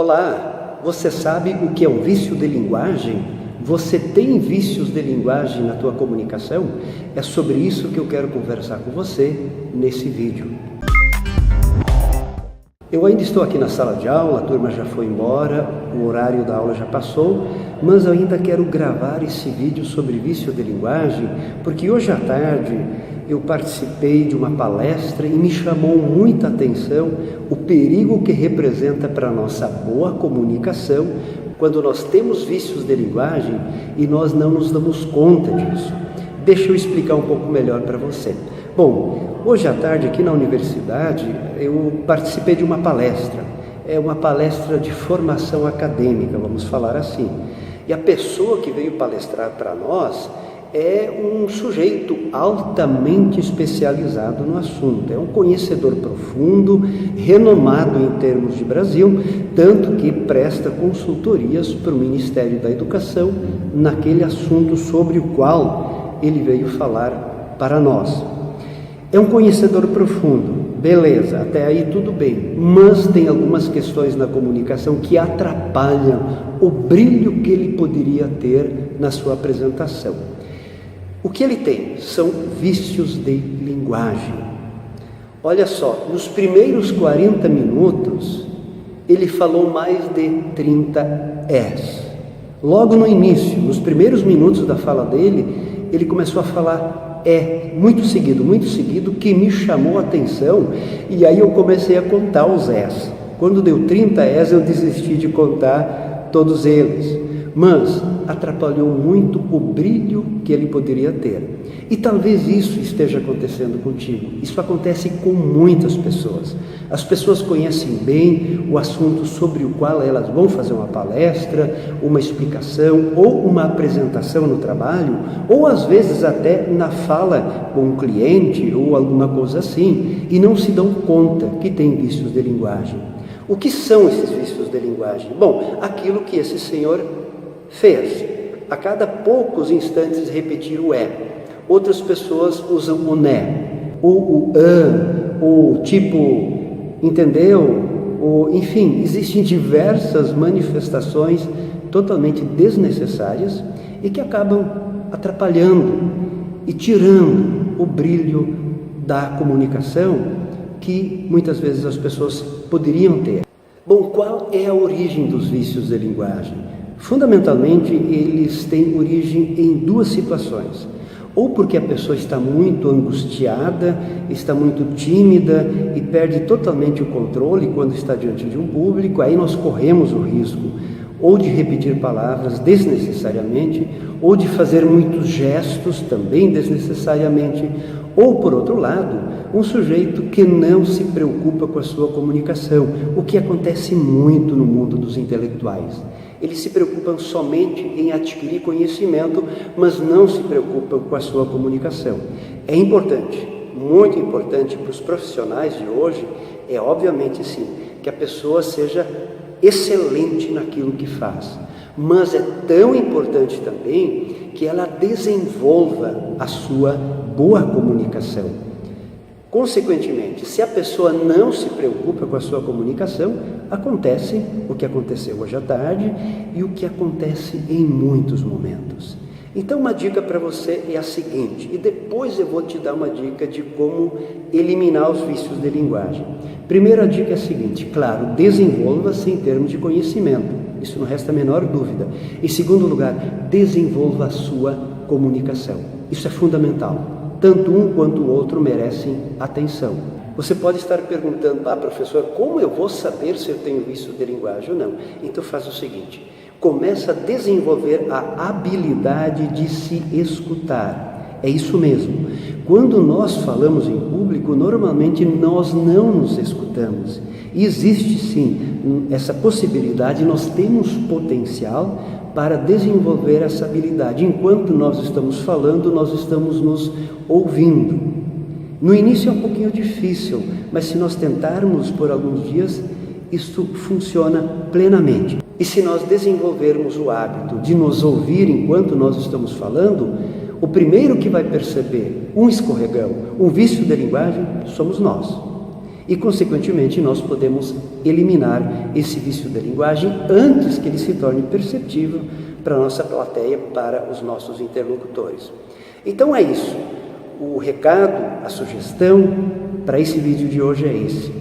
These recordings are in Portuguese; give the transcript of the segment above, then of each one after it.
Olá, você sabe o que é um vício de linguagem? Você tem vícios de linguagem na tua comunicação? É sobre isso que eu quero conversar com você nesse vídeo. Eu ainda estou aqui na sala de aula, a turma já foi embora, o horário da aula já passou, mas eu ainda quero gravar esse vídeo sobre vício de linguagem, porque hoje à tarde eu participei de uma palestra e me chamou muita atenção o perigo que representa para a nossa boa comunicação quando nós temos vícios de linguagem e nós não nos damos conta disso. Deixa eu explicar um pouco melhor para você. Bom, hoje à tarde aqui na universidade eu participei de uma palestra. É uma palestra de formação acadêmica, vamos falar assim. E a pessoa que veio palestrar para nós é um sujeito altamente especializado no assunto. É um conhecedor profundo, renomado em termos de Brasil, tanto que presta consultorias para o Ministério da Educação naquele assunto sobre o qual ele veio falar para nós. É um conhecedor profundo, beleza, até aí tudo bem, mas tem algumas questões na comunicação que atrapalham o brilho que ele poderia ter na sua apresentação. O que ele tem são vícios de linguagem. Olha só, nos primeiros 40 minutos, ele falou mais de 30 S. Logo no início, nos primeiros minutos da fala dele, ele começou a falar muito seguido, que me chamou a atenção, e aí eu comecei a contar os S. Quando deu 30 S, eu desisti de contar todos eles, mas atrapalhou muito o brilho que ele poderia ter. E talvez isso esteja acontecendo contigo. Isso acontece com muitas pessoas. As pessoas conhecem bem o assunto sobre o qual elas vão fazer uma palestra, uma explicação ou uma apresentação no trabalho, ou às vezes até na fala com um cliente ou alguma coisa assim, e não se dão conta que tem vícios de linguagem. O que são esses vícios de linguagem? Bom, aquilo que esse senhor fez. A cada poucos instantes repetir o Outras pessoas usam o né, ou o ou tipo, entendeu? Enfim, existem diversas manifestações totalmente desnecessárias e que acabam atrapalhando e tirando o brilho da comunicação que muitas vezes as pessoas poderiam ter. Bom, qual é a origem dos vícios de linguagem? Fundamentalmente, eles têm origem em duas situações. Ou porque a pessoa está muito angustiada, está muito tímida e perde totalmente o controle quando está diante de um público, aí nós corremos o risco ou de repetir palavras desnecessariamente, ou de fazer muitos gestos também desnecessariamente, ou por outro lado, um sujeito que não se preocupa com a sua comunicação, o que acontece muito no mundo dos intelectuais. Eles se preocupam somente em adquirir conhecimento, mas não se preocupam com a sua comunicação. É importante, muito importante para os profissionais de hoje, é obviamente sim, que a pessoa seja excelente naquilo que faz. Mas é tão importante também que ela desenvolva a sua boa comunicação. Consequentemente, se a pessoa não se preocupa com a sua comunicação, acontece o que aconteceu hoje à tarde e o que acontece em muitos momentos. Então, uma dica para você é a seguinte, e depois eu vou te dar uma dica de como eliminar os vícios de linguagem. Primeira dica é a seguinte, claro, desenvolva-se em termos de conhecimento, isso não resta a menor dúvida. Em segundo lugar, desenvolva a sua comunicação, isso é fundamental. Tanto um quanto o outro merecem atenção. Você pode estar perguntando, professor, como eu vou saber se eu tenho vício de linguagem ou não? Então faz o seguinte, começa a desenvolver a habilidade de se escutar. É isso mesmo. Quando nós falamos em público, normalmente nós não nos escutamos. E existe sim essa possibilidade, nós temos potencial para desenvolver essa habilidade. Enquanto nós estamos falando, nós estamos nos ouvindo. No início é um pouquinho difícil, mas se nós tentarmos por alguns dias, isso funciona plenamente. E se nós desenvolvermos o hábito de nos ouvir enquanto nós estamos falando, o primeiro que vai perceber um escorregão, um vício de linguagem, somos nós. e, consequentemente, nós podemos eliminar esse vício da linguagem antes que ele se torne perceptível para a nossa plateia, para os nossos interlocutores. Então é isso. O recado, a sugestão para esse vídeo de hoje é esse.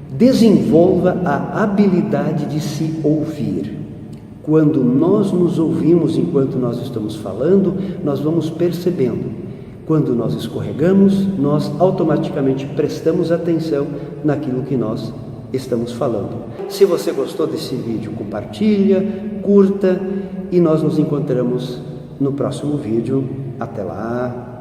Desenvolva a habilidade de se ouvir. Quando nós nos ouvimos enquanto nós estamos falando, nós vamos percebendo. Quando nós escorregamos, nós automaticamente prestamos atenção naquilo que nós estamos falando. Se você gostou desse vídeo, compartilha, curta e nós nos encontramos no próximo vídeo. Até lá!